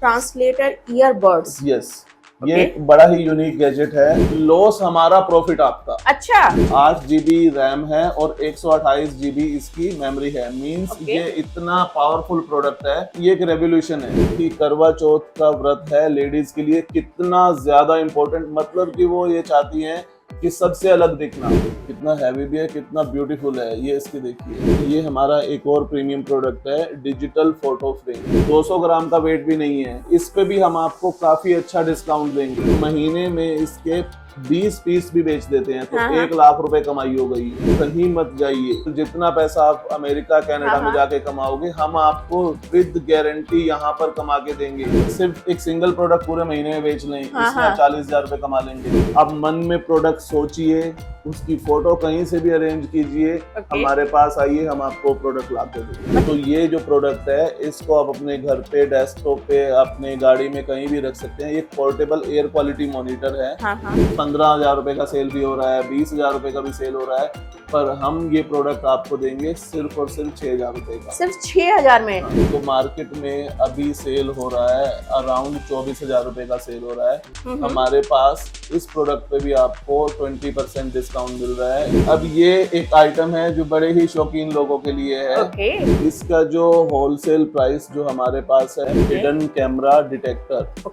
Translator earbuds. Yes, ये एक बड़ा ही यूनिक गैजेट है। लॉस हमारा, प्रॉफिट आपका। अच्छा। 8 GB रैम है और 128 GB इसकी मेमोरी है। मींस ये इतना पावरफुल प्रोडक्ट है, ये एक रेवोल्यूशन है कि करवा चौथ का व्रत है लेडीज के लिए कितना ज्यादा इम्पोर्टेंट। मतलब कि वो ये चाहती हैं कि सबसे अलग दिखना। कितना हैवी भी है, कितना ब्यूटीफुल है, ये इसकी देखिए। ये हमारा एक और प्रीमियम प्रोडक्ट है, डिजिटल फोटो फ्रेम। 200 ग्राम का वेट भी नहीं है। इस पे भी हम आपको काफी अच्छा डिस्काउंट देंगे। महीने में इसके 20 पीस भी बेच देते हैं तो 1 लाख रुपए कमाई हो गई। कहीं मत जाइए, जितना पैसा आप अमेरिका कनाडा में जाके कमाओगे, हम आपको विद गारंटी यहाँ पर कमा के देंगे। सिर्फ एक सिंगल प्रोडक्ट पूरे महीने में बेच लें, इसमें आप 40,000 रुपए कमा लेंगे। आप मन में प्रोडक्ट सोचिए, उसकी फोटो कहीं से भी अरेंज कीजिए, हमारे पास आइए, हम आपको प्रोडक्ट ला के देंगे। तो ये जो प्रोडक्ट है, इसको आप अपने घर पे, डेस्कटॉप पे, अपने गाड़ी में कहीं भी रख सकते हैं। ये पोर्टेबल एयर क्वालिटी मॉनिटर है। 15,000 रुपए का सेल भी हो रहा है, 20,000 रुपए का भी सेल हो रहा है, पर हम ये प्रोडक्ट आपको देंगे सिर्फ और सिर्फ 6,000 रुपए का। सिर्फ 6,000 में? तो मार्केट में अभी सेल हो रहा है अराउंड 24,000 रुपए का सेल हो रहा है। हमारे पास इस प्रोडक्ट पे भी आपको 20% डिस्काउंट मिल रहा है। अब ये एक आइटम है जो बड़े ही शौकीन लोगों के लिए है। इसका जो होलसेल प्राइस जो हमारे पास है, हिडन कैमरा डिटेक्टर। तो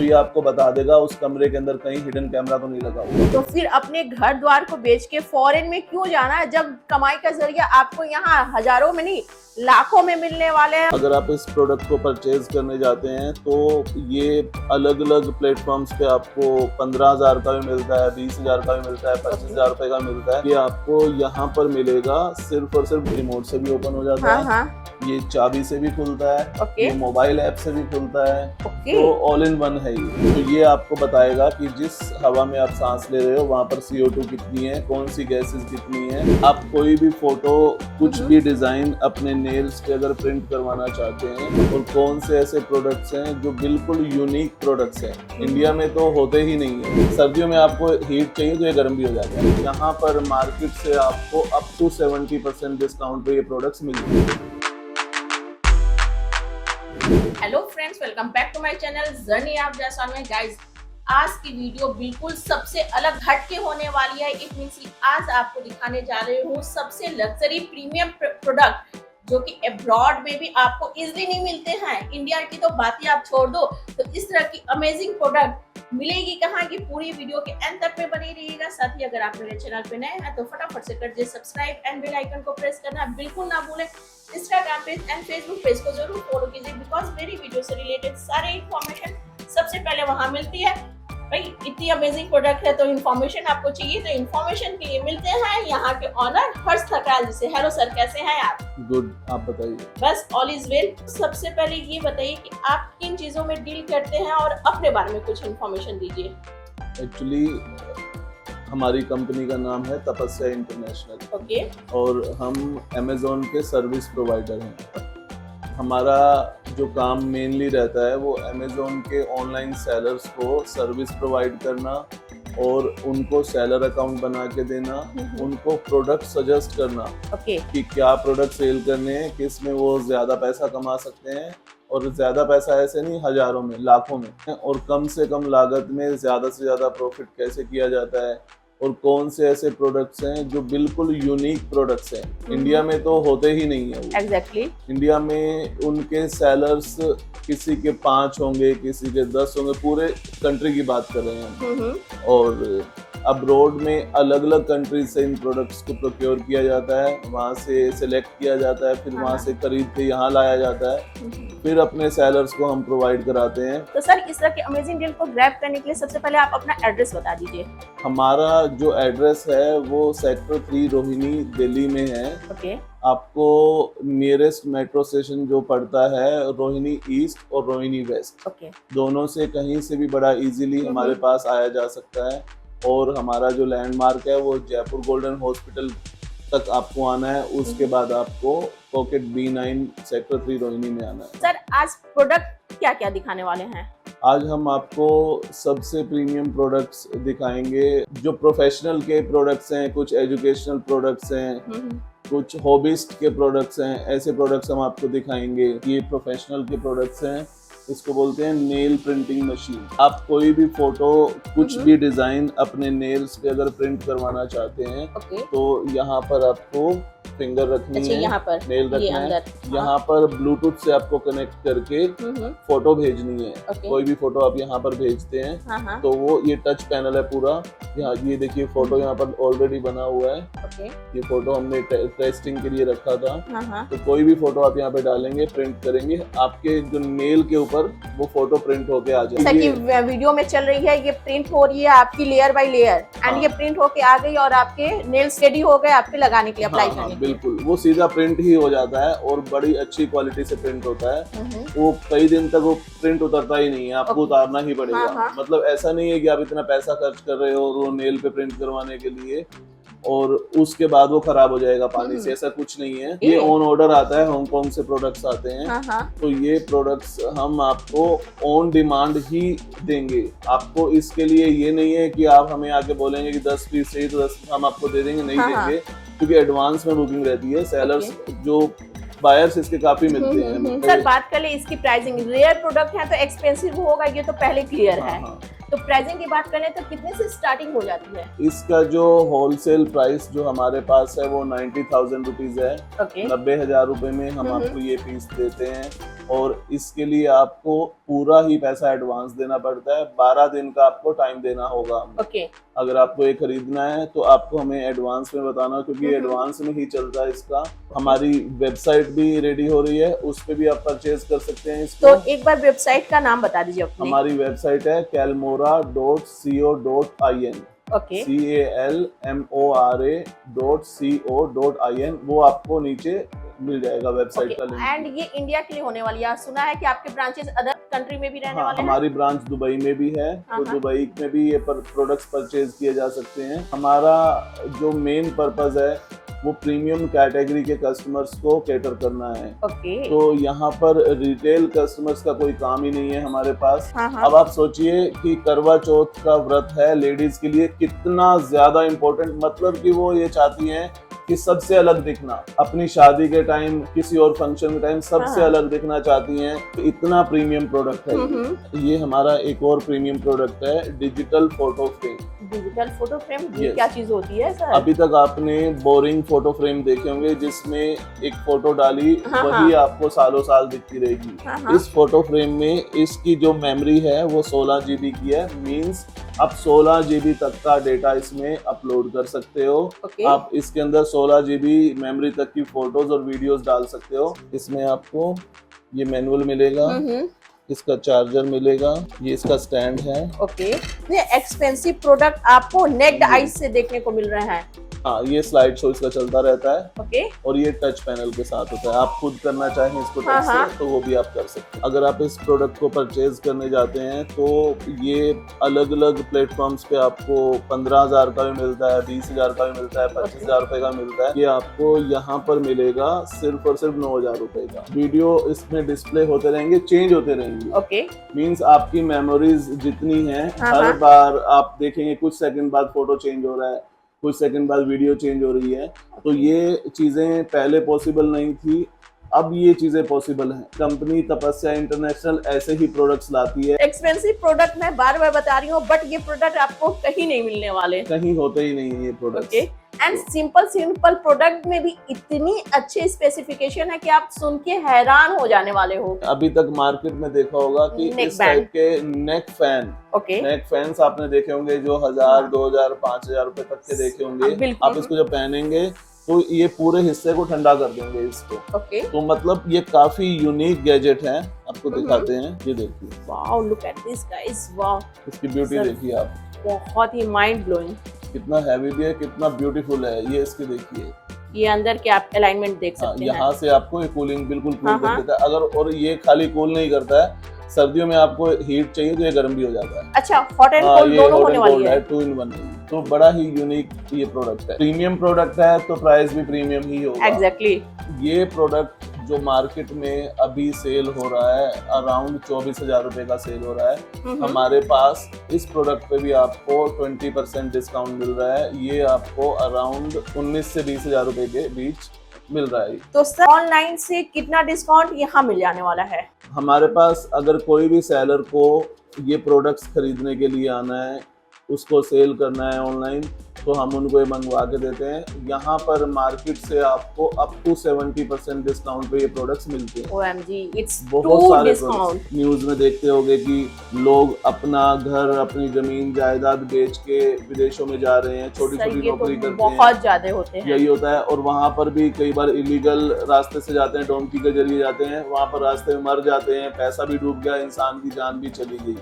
ये आपको बता देगा उस कमरे के अंदर कहीं हिडन कैमरा तो नहीं लगा हुआ। तो फिर अपने घर द्वार को बेच के फॉरेन में क्यों जाना है, जब कमाई का जरिया आपको यहाँ हजारों में नहीं लाखों में मिलने वाले हैं। अगर आप इस प्रोडक्ट को परचेज करने जाते हैं तो ये अलग अलग प्लेटफॉर्म्स पे आपको 15,000 का भी मिलता है, 20,000 का भी मिलता है, 25,000 रुपए का मिलता है। ये आपको यहाँ पर मिलेगा सिर्फ और सिर्फ रिमोट से भी ओपन हो जाता है, ये चाबी से भी खुलता है, ये मोबाइल ऐप से भी खुलता है। तो ऑल इन वन है ये। तो ये आपको बताएगा कि जिस हवा में आप सांस ले रहे हो वहाँ पर CO2 कितनी है, कौन सी गैसेस कितनी है। आप कोई भी फोटो, कुछ भी डिजाइन अपने नेल्स पे अगर प्रिंट करवाना चाहते हैं, और कौन से ऐसे प्रोडक्ट्स हैं जो बिल्कुल यूनिक प्रोडक्ट्स हैं, इंडिया में तो होते ही नहीं है। सर्दियों में आपको हीट चाहिए तो ये गर्म भी हो जाता है। यहाँ पर मार्केट से आपको अप टू 70% डिस्काउंट पे ये प्रोडक्ट्स मिलते हैं। Hello friends, welcome back to my channel journey of Jaiswal में। गाइस, आज की वीडियो बिल्कुल सबसे अलग हटके होने वाली है। इट मींस कि आज आपको दिखाने जा रही हूँ सबसे लग्जरी प्रीमियम प्रोडक्ट जो कि अब्रॉड में भी आपको इजीली नहीं मिलते हैं। इंडिया की तो बात ही आप छोड़ दो, तो इस तरह की अमेजिंग प्रोडक्ट मिलेगी कहाँ की, पूरी वीडियो के एंड तक में बने रहिएगा। साथ ही अगर आप मेरे चैनल पे नए हैं तो फटाफट से कर दीजिए सब्सक्राइब एंड बेल आइकन को प्रेस करना बिल्कुल ना भूलें। Instagram page and Facebook page को जरूर फॉलो कीजिए, बिकॉज मेरी वीडियो से रिलेटेड सारे इन्फॉर्मेशन सबसे पहले वहां मिलती है। भाई इतनी अमेजिंग प्रोडक्ट है तो इन्फॉर्मेशन आपको चाहिए, तो इन्फॉर्मेशन के लिए मिलते हैं यहाँ के ऑनर हर्ष थकराल जी से। हेलो सर, कैसे हैं आप? गुड, आप बताइए। बस ऑल इज वेल। सबसे पहले ये बताइए कि आप किन चीजों में डील करते हैं और अपने बारे में कुछ इन्फॉर्मेशन दीजिए। एक्चुअली हमारी कंपनी का नाम है तपस्या इंटरनेशनल। और हम अमेजोन के सर्विस प्रोवाइडर हैं। हमारा जो काम मेनली रहता है वो अमेजोन के ऑनलाइन सेलर्स को सर्विस प्रोवाइड करना और उनको सेलर अकाउंट बना के देना, उनको प्रोडक्ट सजेस्ट करना कि क्या प्रोडक्ट सेल करने हैं, किस में वो ज्यादा पैसा कमा सकते हैं। और ज्यादा पैसा ऐसे नहीं, हजारों में, लाखों में, और कम से कम लागत में ज्यादा से ज्यादा प्रॉफिट कैसे किया जाता है, और कौन से ऐसे प्रोडक्ट्स हैं जो बिल्कुल यूनिक प्रोडक्ट्स हैं, इंडिया में तो होते ही नहीं है। एग्जैक्टली। इंडिया में उनके सेलर्स किसी के 5 होंगे, किसी के 10 होंगे, पूरे कंट्री की बात कर रहे हैं। और अब्रॉड में अलग अलग कंट्रीज से इन प्रोडक्ट्स को प्रोक्योर किया जाता है, वहाँ से सिलेक्ट किया जाता है, फिर वहाँ से खरीद के यहाँ लाया जाता है, फिर अपने सेलर्स को हम प्रोवाइड कराते हैं। तो सर, इस तरह के अमेजिंग डील को ग्रैब करने के लिए सबसे पहले आप अपना एड्रेस बता दीजिए। हमारा जो एड्रेस है वो सेक्टर 3 रोहिणी दिल्ली में है। आपको नियरेस्ट मेट्रो स्टेशन जो पड़ता है रोहिणी ईस्ट और रोहिणी वेस्ट, दोनों से कहीं से भी बड़ा इजीली हमारे पास आया जा सकता है। और हमारा जो लैंडमार्क है वो जयपुर गोल्डन हॉस्पिटल तक आपको आना है, उसके बाद आपको पॉकेट B9 सेक्टर 3 रोहिणी में आना है। सर, आज प्रोडक्ट क्या क्या दिखाने वाले हैं? आज हम आपको सबसे प्रीमियम प्रोडक्ट्स दिखाएंगे जो प्रोफेशनल के प्रोडक्ट्स हैं, कुछ एजुकेशनल प्रोडक्ट्स हैं, कुछ हॉबिस्ट के प्रोडक्ट्स हैं। ऐसे प्रोडक्ट्स हम आपको दिखाएंगे। ये प्रोफेशनल के प्रोडक्ट्स हैं इसको बोलते हैं नेल प्रिंटिंग मशीन। आप कोई भी फोटो, कुछ भी डिजाइन अपने नेल्स पे अगर प्रिंट करवाना चाहते हैं तो यहाँ पर आपको फिंगर रखनी है, यहाँ पर नेल रखना है, यहाँ पर ब्लूटूथ से आपको कनेक्ट करके फोटो भेजनी है। कोई भी फोटो आप यहाँ पर भेजते हैं तो वो ये टच पैनल है पूरा। यहाँ ये देखिए फोटो यहाँ पर ऑलरेडी बना हुआ है। ये फोटो हमने टेस्टिंग के लिए रखा था। तो कोई भी फोटो आप यहाँ पे डालेंगे, प्रिंट करेंगे, आपके जो नेल के ऊपर वो फोटो प्रिंट होके आ जाएगी। जैसा कि वीडियो में चल रही है, ये प्रिंट हो रही है आपकी लेयर बाय लेयर एंड ये प्रिंट होके आ गई और आपके नेल्स रेडी हो गए आपके लगाने के लिए, अप्लाई करने के लिए। बिल्कुल, वो सीधा प्रिंट ही हो जाता है और बड़ी अच्छी क्वालिटी से प्रिंट होता है। वो कई दिन तक वो प्रिंट उतरता ही नहीं है, आपको उतारना ही पड़ेगा। मतलब ऐसा नहीं है कि आप इतना पैसा खर्च कर रहे हो वो नेल पे प्रिंट करवाने के लिए और उसके बाद वो खराब हो जाएगा पानी से, ऐसा कुछ नहीं है। ये ऑन ऑर्डर आता है, हांगकांग से प्रोडक्ट्स आते हैं। तो ये प्रोडक्ट्स हम आपको ऑन डिमांड ही देंगे। आपको इसके लिए ये नहीं है कि आप हमें आके बोलेंगे कि 10 पीस चाहिए तो 10 हम आपको दे देंगे, नहीं देंगे, क्योंकि एडवांस में बुकिंग रहती है। सेलर्स जो बायर्स इसके काफी मिलते हैं। सर बात कर ले इसकी प्राइसिंग, रेयर प्रोडक्ट है तो एक्सपेंसिव होगा, ये तो पहले क्लियर है। तो प्राइसिंग की बात करें तो कितने से स्टार्टिंग हो जाती है? इसका जो होलसेल प्राइस जो हमारे पास है वो 90,000 रुपीज है। 90,000 रुपए में हम आपको ये पीस देते हैं और इसके लिए आपको पूरा ही पैसा एडवांस देना पड़ता है। 12 दिन का आपको टाइम देना होगा। अगर आपको ये खरीदना है तो आपको हमें एडवांस में बताना, क्योंकि एडवांस में ही चलता है इसका। हमारी वेबसाइट भी रेडी हो रही है, उस पे भी आप परचेज कर सकते हैं इसको। तो एक बार वेबसाइट का नाम बता दीजिए अपनी। हमारी वेबसाइट है calmora.co.in। calmora.co.in। वो आपको नीचे मिल जाएगा वेबसाइट का लिंक। एंड ये इंडिया के लिए होने वाली है, सुना है कि आपके ब्रांचेस अदर कंट्री में भी रहने वाले हैं? हमारी ब्रांच दुबई में भी है, तो दुबई में भी ये प्रोडक्ट्स परचेज किए जा सकते हैं। हमारा जो मेन पर्पस है वो प्रीमियम कैटेगरी के कस्टमर्स को कैटर करना है। तो यहाँ पर रिटेल कस्टमर्स का कोई काम ही नहीं है हमारे पास। अब आप सोचिए कि करवा चौथ का व्रत है लेडीज के लिए कितना ज्यादा इम्पोर्टेंट, मतलब कि वो ये चाहती हैं कि सबसे अलग दिखना, अपनी शादी के टाइम, किसी और फंक्शन के टाइम सबसे अलग दिखना चाहती हैं। तो इतना प्रीमियम प्रोडक्ट है ये हमारा एक और प्रीमियम प्रोडक्ट है, digital photo frame. Digital photo frame क्या चीज होती है सर? अभी तक आपने बोरिंग फोटो फ्रेम देखे होंगे जिसमें एक फोटो डाली वही आपको सालों साल दिखती रहेगी। इस फोटो फ्रेम में इसकी जो मेमोरी है वो 16 GB की है। मींस आप 16 GB तक का डेटा इसमें अपलोड कर सकते हो। आप इसके अंदर 16 GB मेमोरी तक की फोटोज और वीडियोस डाल सकते हो। इसमें आपको ये मैनुअल मिलेगा, इसका चार्जर मिलेगा, ये इसका स्टैंड है। ये एक्सपेंसिव प्रोडक्ट आपको नेक्ड आईज से देखने को मिल रहे हैं। हाँ, ये स्लाइड शो इसका चलता रहता है। और ये टच पैनल के साथ होता है। आप खुद करना चाहें इसको टच से तो वो भी आप कर सकते हैं। अगर आप इस प्रोडक्ट को परचेज करने जाते हैं तो ये अलग अलग प्लेटफॉर्म्स पे आपको 15,000 का भी मिलता है, 20,000 का भी मिलता है, 25,000 रुपए का मिलता है। ये आपको यहाँ पर मिलेगा सिर्फ और सिर्फ 9,000 रुपए का। वीडियो इसमें डिस्प्ले होते रहेंगे, चेंज होते रहेंगे। मीन्स आपकी मेमोरीज जितनी है हर बार आप देखेंगे कुछ सेकंड बाद फोटो चेंज हो रहा है, कुछ सेकंड बाद वीडियो चेंज हो रही है। तो ये चीजें पहले पॉसिबल नहीं थी, अब ये चीजें पॉसिबल हैं। कंपनी तपस्या इंटरनेशनल ऐसे ही प्रोडक्ट्स लाती है। एक्सपेंसिव प्रोडक्ट मैं बार बार बता रही हूँ, बट ये प्रोडक्ट आपको कहीं नहीं मिलने वाले, कहीं होते ही नहीं ये प्रोडक्ट। एंड सिंपल प्रोडक्ट में भी इतनी अच्छे स्पेसिफिकेशन है कि आप सुन के हैरान हो जाने वाले हो। अभी तक मार्केट में देखा होगा कि इस टाइप के नेक फैन, नेक फैंस आपने देखे होंगे जो 1,000, 2,000, 5,000 रुपए तक के देखे होंगे। आप इसको जब पहनेंगे तो ये पूरे हिस्से को ठंडा कर देंगे इसको। तो मतलब ये काफी यूनिक गैजेट है, आपको दिखाते हैं। ये देखिए, wow, look at this guys, wow, इसकी ब्यूटी देखिए आप, बहुत ही माइंड ब्लोइंग। कितना हैवी भी है, कितना ब्यूटीफुल है। ये इसके देखिए, ये अंदर के आप अलाइनमेंट देख सकते हैं। यहाँ से आपको ये कूलिंग बिल्कुल कूल कर देता है। अगर और ये खाली कूल नहीं करता है, सर्दियों में आपको हीट चाहिए तो ये गर्म भी हो जाता है। अच्छा, हॉट एंड कोल्ड दोनों होने वाली है। 2 in 1। तो बड़ा ही यूनिक ये प्रोडक्ट है। प्रीमियम प्रोडक्ट है तो प्राइस भी प्रीमियम ही होगा। एग्जैक्टली। ये प्रोडक्ट जो मार्केट में अभी सेल हो रहा है अराउंड 24,000 रुपए का सेल हो रहा है। हमारे पास इस प्रोडक्ट पे भी आपको 20% डिस्काउंट मिल रहा है। ये आपको अराउंड 19 से 20,000 रुपए के बीच मिल रहा है। तो सर ऑनलाइन से कितना डिस्काउंट यहाँ मिल जाने वाला है? हमारे पास अगर कोई भी सेलर को ये प्रोडक्ट्स खरीदने के लिए आना है, उसको सेल करना है ऑनलाइन, तो हम उनको ये मंगवा के देते हैं। यहाँ पर मार्केट से आपको अप टू 70% डिस्काउंट पे ये प्रोडक्ट्स मिलते हैं। OMG, it's बहुत too सारे discount. न्यूज में देखते होंगे कि लोग अपना घर, अपनी जमीन जायदाद बेच के विदेशों में जा रहे हैं, छोटी सर, छोटी ये नौकरी तो करते बहुत हैं। ज्यादा होते हैं। यही होता है, और वहाँ पर भी कई बार इलीगल रास्ते से जाते हैं, डोंकी के जरिए जाते हैं, वहाँ पर रास्ते में मर जाते हैं, पैसा भी डूब गया, इंसान की जान भी चली गई।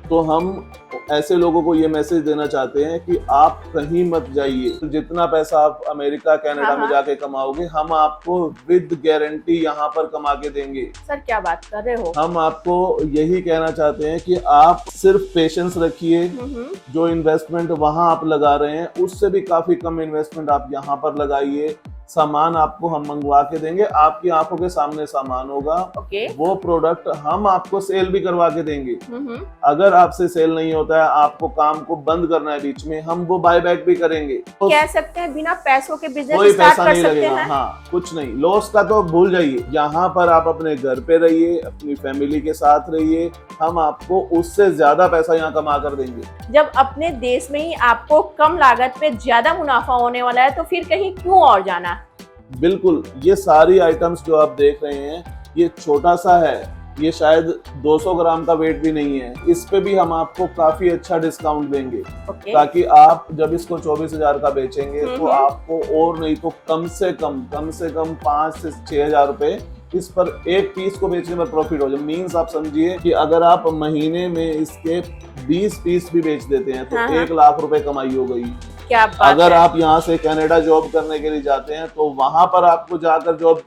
तो हम ऐसे लोगों को ये मैसेज देना चाहते हैं कि आप कहीं मत जाइए। जितना पैसा आप अमेरिका, कनाडा में जाके कमाओगे, हम आपको विद गारंटी यहाँ पर कमा के देंगे। सर क्या बात कर रहे हो? हम आपको यही कहना चाहते हैं कि आप सिर्फ पेशेंस रखिए। जो इन्वेस्टमेंट वहां आप लगा रहे हैं, उससे भी काफी कम इन्वेस्टमेंट आप यहाँ पर लगाइए। सामान आपको हम मंगवा के देंगे, आपकी आंखों के सामने सामान होगा। वो प्रोडक्ट हम आपको सेल भी करवा के देंगे। अगर आपसे सेल नहीं होता है, आपको काम को बंद करना है बीच में, हम वो बाय बैक भी करेंगे। तो कह सकते हैं बिना पैसों के बिजनेस कोई स्टार्ट पैसा कर नहीं सकते लगेगा। हैं। हाँ, कुछ नहीं, लॉस का तो भूल जाइए। यहाँ पर आप अपने घर पे रहिए, अपनी फैमिली के साथ रहिए, हम आपको उससे ज्यादा पैसा यहाँ कमा कर देंगे। जब अपने देश में ही आपको कम लागत पे ज्यादा मुनाफा होने वाला है, तो फिर कहीं क्यों और जाना? बिल्कुल, ये सारी आइटम्स जो आप देख रहे हैं, ये छोटा सा है, ये शायद 200 ग्राम का वेट भी नहीं है। इस पे भी हम आपको काफी अच्छा डिस्काउंट देंगे, ताकि आप जब इसको 24,000 का बेचेंगे तो आपको और नहीं तो कम से कम 5 से 6,000 रुपए इस पर एक पीस को बेचने में प्रॉफिट हो जाए। मीन्स आप समझिए कि अगर आप महीने में इसके 20 पीस भी बेच देते हैं तो 1 लाख रुपए कमाई हो गई। क्या बात अगर है? आप यहाँ से कनाडा जॉब करने के लिए जाते हैं तो वहां पर आपको जाकर जॉब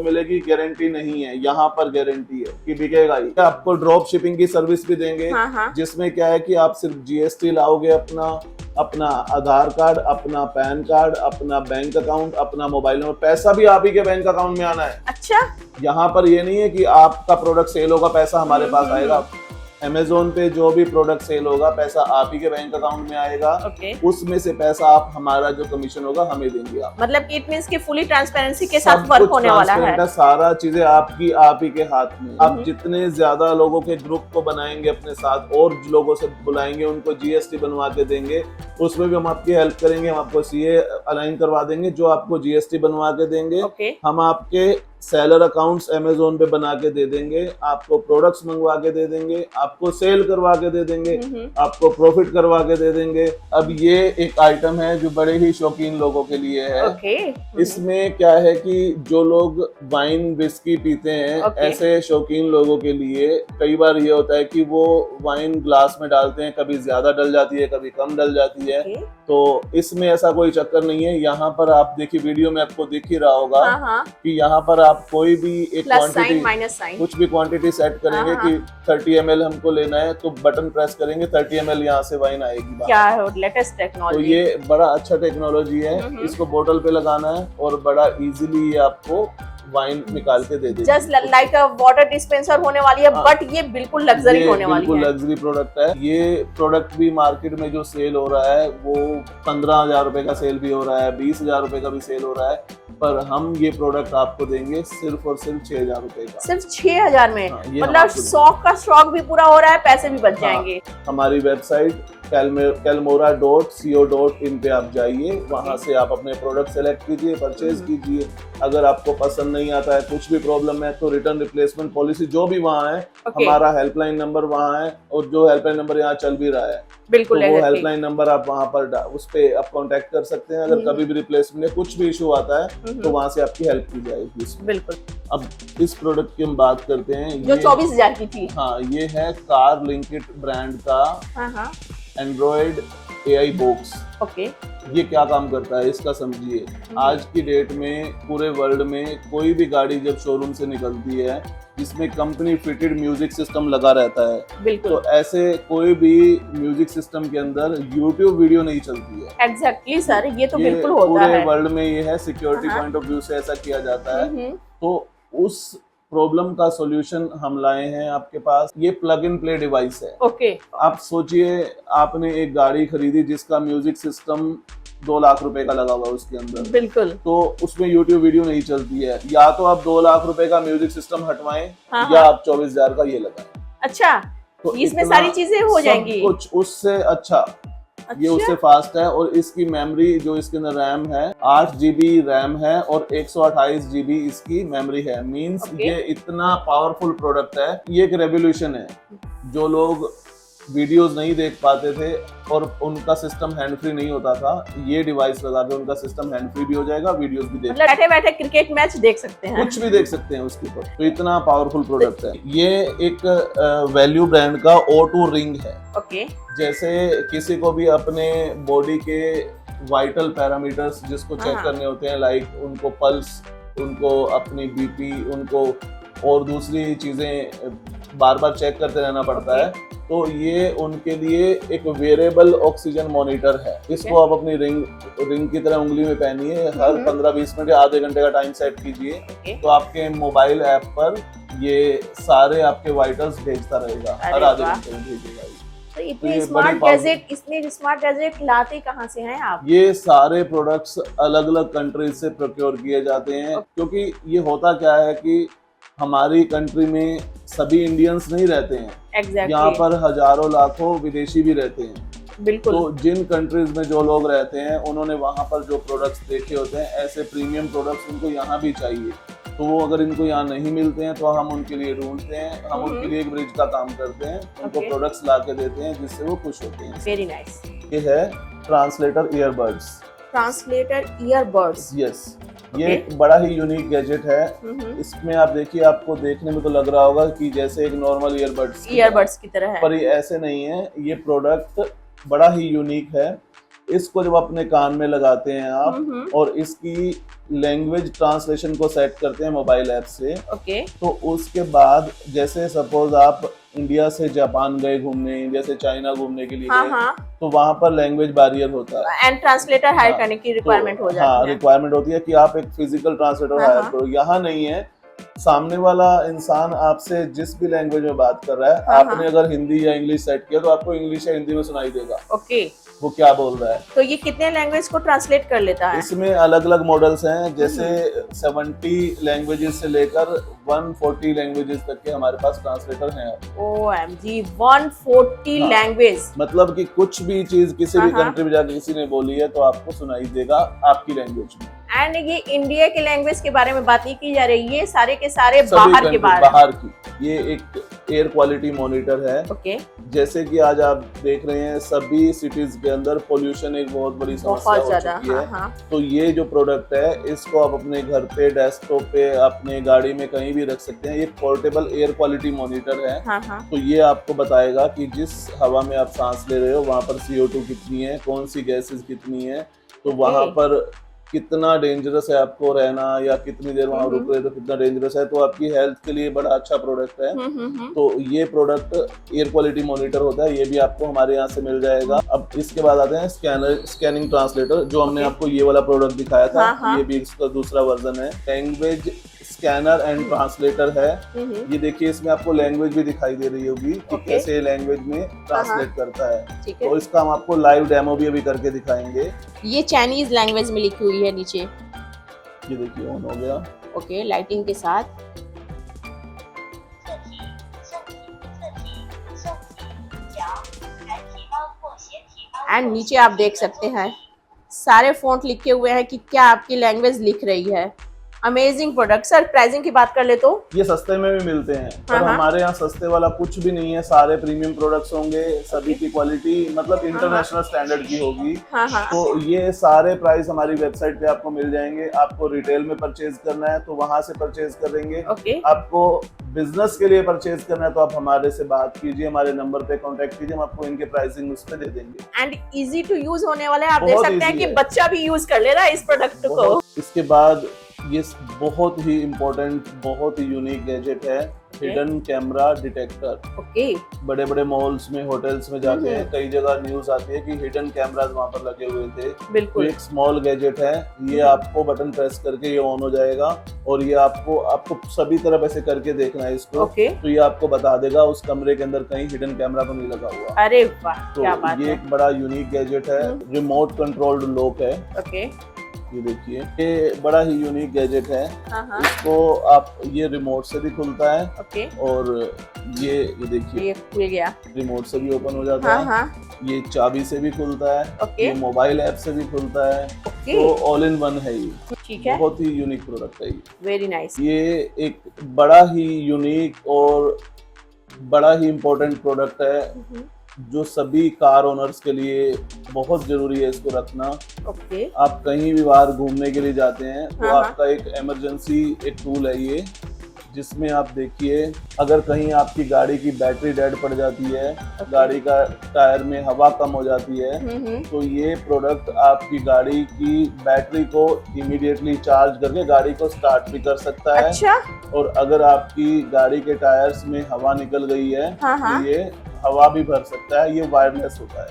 मिलेगी, गारंटी नहीं है। यहाँ पर गारंटी है कि बिकेगा ही। आपको ड्रॉप शिपिंग की सर्विस भी देंगे, जिसमें क्या है कि आप सिर्फ GST लाओगे, अपना आधार कार्ड, अपना पैन कार्ड, अपना बैंक अकाउंट, अपना मोबाइल नंबर, पैसा भी आप ही के बैंक अकाउंट में आना है। अच्छा, यहाँ पर ये नहीं है कि आपका प्रोडक्ट सेल होगा, पैसा हमारे पास आएगा। Amazon पे जो भी प्रोडक्ट सेल होगा, पैसा आप ही के बैंक अकाउंट में आएगा। उसमें से पैसा आप, हमारा जो कमीशन होगा, हमें देंगे आप। मतलब इट मींस कि फुली ट्रांसपेरेंसी के साथ वर्क होने वाला है। सारा चीजें आपकी, आप ही के हाथ में। आप जितने ज्यादा लोगों के ग्रुप को बनाएंगे अपने साथ, और लोगों से बुलाएंगे, उनको GST बनवा के देंगे, उसमें भी हम आपकी हेल्प करेंगे। हम आपको CA अलाइन करवा देंगे, जो आपको GST बनवा के देंगे। हम आपके सेलर अकाउंट्स Amazon पे बना के दे देंगे, आपको प्रोडक्ट्स मंगवा के दे देंगे, आपको सेल करवा के दे देंगे, आपको प्रॉफिट करवा के दे देंगे। अब ये एक आइटम है जो बड़े ही शौकीन लोगों के लिए है। इसमें क्या है कि जो लोग वाइन विस्की पीते हैं, ऐसे शौकीन लोगों के लिए कई बार ये होता है कि वो वाइन ग्लास में डालते हैं, कभी ज्यादा डल जाती है, कभी कम डल जाती है। तो इसमें ऐसा कोई चक्कर नहीं है। यहाँ पर आप देखिए, वीडियो में आपको दिख ही रहा होगा कि यहाँ पर आप कोई भी एक क्वांटिटी, कुछ भी क्वांटिटी सेट करेंगे कि 30 ml हमको लेना है, तो बटन प्रेस करेंगे, 30 ml यहाँ से वाइन आएगी। क्या है लेटेस्ट टेक्नोलॉजी। तो ये बड़ा अच्छा टेक्नोलॉजी है। इसको बोतल पे लगाना है और बड़ा इजीली ये आपको वाइन निकाल के दे देगी। जस्ट लाइक अ वाटर डिस्पेंसर होने वाली है, बट ये बिल्कुल लग्जरी होने वाली है। बिल्कुल लग्जरी प्रोडक्ट है। ये प्रोडक्ट भी मार्केट में जो सेल हो रहा है वो 15,000 रुपए का सेल भी हो रहा है, 20,000 रुपए का भी सेल हो रहा है, पर हम ये प्रोडक्ट आपको देंगे सिर्फ और सिर्फ 6,000 रुपए का। सिर्फ 6,000 में? मतलब शौक का शौक भी पूरा हो रहा है, पैसे भी बच जाएंगे। हमारी वेबसाइट calmora.co.in पे आप जाइए, वहां से आप अपने प्रोडक्ट सेलेक्ट कीजिए, परचेज कीजिए। अगर आपको पसंद नहीं आता है, कुछ भी प्रॉब्लम है, तो रिटर्न रिप्लेसमेंट पॉलिसी जो भी वहाँ है, हमारा हेल्पलाइन नंबर वहाँ है, और जो हेल्पलाइन नंबर यहाँ चल भी रहा है, बिल्कुल तो वो हेल्पलाइन नंबर आप वहाँ पर उस पे आप कांटेक्ट कर सकते हैं। अगर कभी भी रिप्लेसमेंट में कुछ भी इशू आता है, तो वहाँ से आपकी हेल्प की जाएगी। बिल्कुल। अब इस प्रोडक्ट की हम बात करते हैं, जो 24,000 की थी। हाँ, ये है कार लिंकिट ब्रांड का एंड्रॉइड AI बॉक्स। ये क्या काम करता है इसका समझिए। आज की डेट में पूरे वर्ल्ड में कोई भी गाड़ी जब शोरूम से निकलती है, जिसमें कंपनी फिटेड म्यूजिक सिस्टम लगा रहता है, तो ऐसे कोई भी म्यूजिक सिस्टम के अंदर YouTube वीडियो नहीं चलती है। एग्जैक्टली सर, ये तो बिल्कुल होता है। पूरे वर्ल्ड में ये है, सिक्योरिटी पॉइंट ऑफ व्यू से ऐसा किया जाता है। तो उस प्रॉब्लम का सॉल्यूशन हम लाए हैं आपके पास। ये प्लग इन प्ले डिवाइस है। आप सोचिए, आपने एक गाड़ी खरीदी जिसका म्यूजिक सिस्टम 2 लाख रुपए का लगा हुआ है उसके अंदर, बिल्कुल। तो उसमें यूट्यूब वीडियो नहीं चलती है। या तो आप 2 लाख रुपए का म्यूजिक सिस्टम हटवाएं, हाँ, या आप 24,000 का ये लगाएं। अच्छा, तो इसमें इतना सारी चीजें हो जाएंगी। सब कुछ उससे अच्छा, ये उससे फास्ट है। और इसकी मेमोरी जो इसके अंदर रैम है 8 GB रैम है और 128 GB इसकी मेमोरी है। मींस ये इतना पावरफुल प्रोडक्ट है, ये एक रेवोल्यूशन है। जो लोग वीडियोस नहीं देख पाते थे और उनका सिस्टम हैंड फ्री नहीं होता था, ये डिवाइस लगा के उनका सिस्टम हैंड फ्री भी हो जाएगा, वीडियोस भी देख, मतलब बैठे बैठे क्रिकेट मैच देख सकते हैं, कुछ भी देख सकते हैं उसके ऊपर। तो इतना पावरफुल प्रोडक्ट है। ये एक वैल्यू ब्रांड का O2 रिंग है। ओके, जैसे किसी को भी अपने बॉडी के वाइटल पैरामीटर्स जिसको चेक करने होते हैं, लाइक उनको पल्स, उनको अपनी बीपी, उनको और दूसरी चीजें बार बार चेक करते रहना पड़ता है, तो ये उनके लिए एक वेरिएबल ऑक्सीजन मॉनिटर है। इसको आप अपनी रिंग की तरह उंगली में पहनिए, हर 15-20 मिनट या आधे घंटे का टाइम सेट कीजिए, तो आपके मोबाइल ऐप पर ये सारे आपके वाइटल्स भेजता रहेगा, हर आधे घंटे में भेजेगा। तो इतने स्मार्ट गैजेट लाते कहाँ से हैं आप? ये सारे प्रोडक्ट्स अलग अलग कंट्रीज से प्रोक्योर किए जाते हैं, क्योंकि ये होता क्या है कि हमारी कंट्री में सभी इंडियंस नहीं रहते हैं। Exactly. यहाँ पर हजारों लाखों विदेशी भी रहते हैं। बिल्कुल। तो जिन कंट्रीज में जो लोग रहते हैं, उन्होंने वहाँ पर जो प्रोडक्ट्स देखे होते हैं, ऐसे प्रीमियम प्रोडक्ट्स उनको यहाँ भी चाहिए। तो वो अगर इनको यहाँ नहीं मिलते हैं तो हम उनके लिए ढूंढते हैं, हम उनके लिए एक ब्रिज का काम करते हैं, उनको प्रोडक्ट्स ला के देते हैं जिससे वो खुश होते हैं। Very nice. ये है translator earbuds. Translator earbuds, yes, ये एक बड़ा ही यूनिक गैजेट है। इसमें आप देखिए, आपको देखने में तो लग रहा होगा कि जैसे एक नॉर्मल ईयरबड्स की तरह है, पर ये ऐसे नहीं है। ये प्रोडक्ट बड़ा ही यूनिक है। इसको जब अपने कान में लगाते हैं आप और इसकी लैंग्वेज ट्रांसलेशन को सेट करते हैं मोबाइल ऐप से, तो उसके बाद जैसे सपोज आप इंडिया से जापान गए घूमने, इंडिया से चाइना घूमने के लिए गए, तो वहाँ पर लैंग्वेज बैरियर होता है एंड ट्रांसलेटर हायर करने की रिक्वायरमेंट हो जाती है। रिक्वायरमेंट होती है कि आप एक फिजिकल ट्रांसलेटर हायर करो। यहाँ नहीं है। सामने वाला इंसान आपसे जिस भी लैंग्वेज में बात कर रहा है, आपने अगर हिंदी या इंग्लिश सेट किया तो आपको इंग्लिश या हिंदी में सुनाई देगा वो क्या बोल रहा है। तो ये कितने लैंग्वेज को ट्रांसलेट कर लेता है? इसमें अलग अलग मॉडल्स हैं, जैसे 70 लैंग्वेजेस से लेकर 140 लैंग्वेजेस तक के हमारे पास ट्रांसलेटर हैं। OMG, 140 language. मतलब कि कुछ भी चीज किसी भी कंट्री में जाकर किसी ने बोली है तो आपको सुनाई देगा आपकी लैंग्वेज में। एंड ये इंडिया के लैंग्वेज के बारे में बात नहीं की जा रही, ये सारे के सारे बाहर के बाहर की। ये एक एयर क्वालिटी मॉनिटर है। जैसे कि आज आप देख रहे हैं सभी सिटीज के अंदर पोल्यूशन एक बहुत बड़ी समस्या हो चुकी है। तो ये जो प्रोडक्ट है, इसको आप अपने घर पे, डेस्कटॉप पे, अपने गाड़ी में कहीं भी रख सकते हैं। ये पोर्टेबल एयर क्वालिटी मॉनिटर है। तो ये आपको बताएगा कि जिस हवा में आप सांस ले रहे हो वहाँ पर CO2 कितनी है, कौन सी गैसेस कितनी है, तो वहाँ पर कितना डेंजरस है आपको रहना, या कितनी देर वहाँ रुक रहे तो कितना डेंजरस है। तो आपकी हेल्थ के लिए बड़ा अच्छा प्रोडक्ट है। तो ये प्रोडक्ट एयर क्वालिटी मॉनिटर होता है, ये भी आपको हमारे यहाँ से मिल जाएगा। अब इसके बाद आते हैं स्कैनिंग ट्रांसलेटर, जो हमने आपको ये वाला प्रोडक्ट दिखाया था। ये भी इसका दूसरा वर्जन है। लैंग्वेज स्कैनर एंड ट्रांसलेटर है। ये देखिए, इसमें आपको लैंग्वेज भी दिखाई दे रही होगी कि कैसे लैंग्वेज में ट्रांसलेट करता है। तो इसका हम आपको लाइव डेमो भी अभी करके दिखाएंगे। ये चाइनीज लैंग्वेज में लिखी हुई है नीचे। ये देखिए, ऑन हो गया। ओके, लाइटिंग के साथ। एंड नीचे आप देख सकते हैं सारे फॉन्ट लिखे हुए हैं कि क्या आपकी लैंग्वेज लिख रही है। Amazing product. सर, प्राइसिंग की बात कर ले तो ये सस्ते में भी मिलते हैं, पर हमारे यहाँ सस्ते वाला कुछ भी नहीं है। सारे प्रीमियम प्रोडक्ट्स होंगे, सभी की क्वालिटी मतलब इंटरनेशनल स्टैंडर्ड की होगी। तो ये सारे प्राइस हमारी वेबसाइट पे आपको मिल जाएंगे। आपको रिटेल में परचेज करना है तो वहां से परचेज करेंगे। आपको बिजनेस के लिए परचेज करना है तो आप हमारे से बात कीजिए, हमारे नंबर पे कांटेक्ट कीजिए, हम आपको इनके प्राइसिंग उस पे दे देंगे। एंड इजी टू यूज होने वाले, आप देख सकते हैं कि बच्चा भी यूज कर ले रहा है इस प्रोडक्ट को। इसके बाद ये बहुत ही इम्पोर्टेंट, बहुत ही यूनिक गैजेट है। Hidden camera detector. ओके। बड़े बड़े मॉल्स में, होटल्स में जाते हैं, कई जगह न्यूज आती है कि हिडन कैमराज वहां पर लगे हुए थे। तो बिल्कुल। एक स्मॉल गैजेट है, ये आपको बटन प्रेस करके ये ऑन हो जाएगा और ये आपको सभी तरफ ऐसे करके देखना है इसको। ओके। तो ये आपको बता देगा उस कमरे के अंदर कहीं हिडन कैमरा तो नहीं लगा हुआ। अरे वाह, तो क्या बात ये है। एक बड़ा यूनिक गैजेट है, रिमोट कंट्रोल्ड लॉक है। ओके। ये देखिए, ये बड़ा ही यूनिक गैजेट है। हाँ। इसको आप, ये रिमोट से भी खुलता है ओके। और ये देखिए, ये खुल गया। रिमोट से भी ओपन हो जाता है। हाँ। ये चाबी से भी खुलता है। ओके। ये मोबाइल ऐप से भी खुलता है। ओके। तो ऑल इन वन है ये। ठीक है। बहुत ही यूनिक प्रोडक्ट है ये। Very nice. ये एक बड़ा ही यूनिक और बड़ा ही इम्पोर्टेंट प्रोडक्ट है जो सभी कार ओनर्स के लिए बहुत जरूरी है इसको रखना। ओके। आप कहीं भी बाहर घूमने के लिए जाते हैं तो हाँ। आपका एक इमरजेंसी एक टूल है ये, जिसमें आप देखिए अगर कहीं आपकी गाड़ी की बैटरी डेड पड़ जाती है, गाड़ी का टायर में हवा कम हो जाती है, तो ये प्रोडक्ट आपकी गाड़ी की बैटरी को इमीडिएटली चार्ज करके गाड़ी को स्टार्ट भी कर सकता है। अच्छा। और अगर आपकी गाड़ी के टायर्स में हवा निकल गई है हाँ। तो ये हवा भी भर सकता है। ये वायरलेस होता है,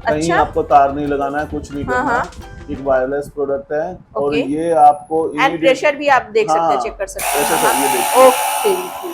कहीं अच्छा। आपको तार नहीं लगाना है, कुछ नहीं करना। हाँ। एक वायरलेस प्रोडक्ट है और ओके। ये आपको एंड प्रेशर भी आप देख सकते हैं, हाँ, चेक कर सकते प्रेशर हैं। ये देखिए। ओके।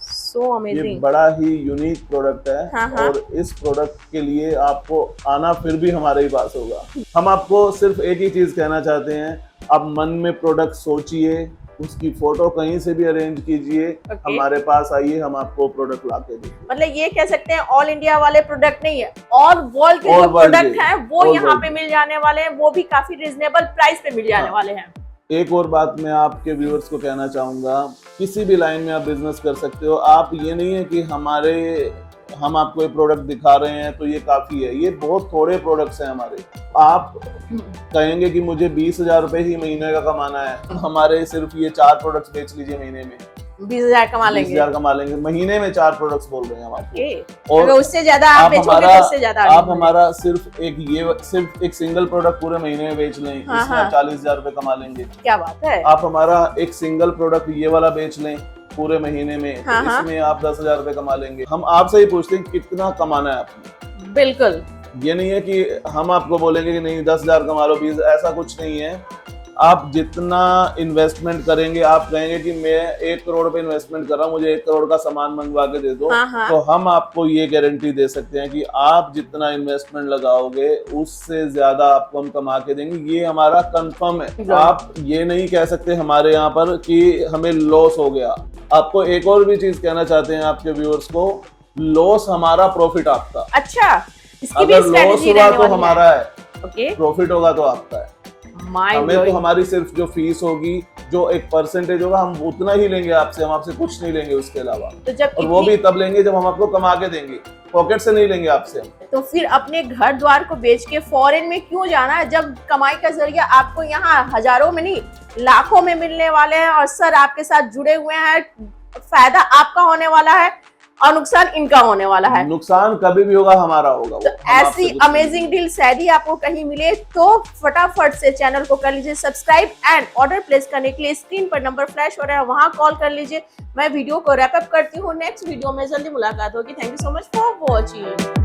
सो ये अमेजिंग। बड़ा ही यूनिक प्रोडक्ट है। हाँ। और इस प्रोडक्ट के लिए आपको आना फिर भी हमारे ही पास होगा। हम आपको सिर्फ एक ही चीज कहना चाहते हैं, आप मन में प्रोडक्ट सोचिए, उसकी फोटो कहीं से भी अरेंज कीजिए, हमारे पास आइए, हम आपको प्रोडक्ट ला के देंगे। मतलब ये कह सकते हैं ऑल इंडिया वाले प्रोडक्ट नहीं है, ऑल वर्ल्ड के जो प्रोडक्ट हैं वो यहाँ पे मिल जाने वाले हैं, वो भी काफी रिजनेबल प्राइस पे मिल जाने वाले हैं। एक और बात मैं आपके व्यूअर्स को कहना चाहूंगा, किसी भी लाइन में आप बिजनेस कर सकते हो। आप ये नहीं है कि हम आपको ये प्रोडक्ट दिखा रहे हैं तो ये काफी है, ये बहुत थोड़े प्रोडक्ट्स हैं हमारे। आप कहेंगे कि मुझे 20,000 रुपए ही महीने का कमाना है, हमारे सिर्फ ये 4 प्रोडक्ट्स बेच लीजिए, महीने में 20,000 कमा लेंगे। 20,000 कमा लेंगे महीने में। 4 प्रोडक्ट्स बोल रहे हैं हम आपको। और उससे ज्यादा आप बेचोगे तो उससे ज्यादा आप हमारा सिर्फ एक सिंगल प्रोडक्ट पूरे महीने में बेच लें, इसमें आप 40,000 रुपए कमा लेंगे। क्या बात है। आप हमारा एक सिंगल प्रोडक्ट ये वाला बेच लें पूरे महीने में, हाँ। तो इसमें आप 10,000 रुपए कमा लेंगे। हम आपसे ही पूछते हैं कितना कमाना है आपने। बिल्कुल। ये नहीं है कि हम आपको बोलेंगे कि नहीं 10,000 कमा लो, 20, ऐसा कुछ नहीं है। आप जितना इन्वेस्टमेंट करेंगे, आप कहेंगे कि मैं 1 करोड़ पे इन्वेस्टमेंट कर रहा हूँ, मुझे 1 करोड़ का सामान मंगवा के दे दो, हाँ। तो हम आपको ये गारंटी दे सकते हैं कि आप जितना इन्वेस्टमेंट लगाओगे उससे ज्यादा आपको हम कमा के देंगे। ये हमारा कंफर्म है। आप ये नहीं कह सकते हमारे यहाँ पर कि हमें लॉस हो गया। आपको एक और भी चीज कहना चाहते हैं आपके व्यूअर्स को, लॉस हमारा, प्रॉफिट आपका। अच्छा, इसकी भी अगर लॉस स्ट्रेटजी हुआ रहने तो वाली हमारा है, ओके, प्रॉफिट होगा तो आपका है। हमें तो हमारी सिर्फ जो फीस होगी, जो एक परसेंटेज होगा, हम उतना ही लेंगे आपसे, हम आपसे कुछ नहीं लेंगे उसके अलावा। तो जब और वो भी तब लेंगे जब हम आपको कमा के देंगे, पॉकेट से नहीं लेंगे आपसे। तो फिर अपने घर द्वार को बेच के फॉरेन में क्यों जाना है, जब कमाई का जरिया आपको यहाँ हजारों में नहीं लाखों में मिलने वाले हैं। और सर आपके साथ जुड़े हुए हैं, फायदा आपका होने वाला है और नुकसान इनका होने वाला है। नुकसान कभी भी होगा, हमारा होगा। तो ऐसी अमेजिंग डील शायद आपको कहीं मिले तो फटाफट से चैनल को कर लीजिए सब्सक्राइब एंड ऑर्डर प्लेस करने के लिए स्क्रीन पर नंबर फ्लैश हो रहा है, वहां कॉल कर लीजिए। मैं वीडियो को रैप अप करती हूँ, नेक्स्ट वीडियो में जल्दी मुलाकात होगी। Thank you so much for watching.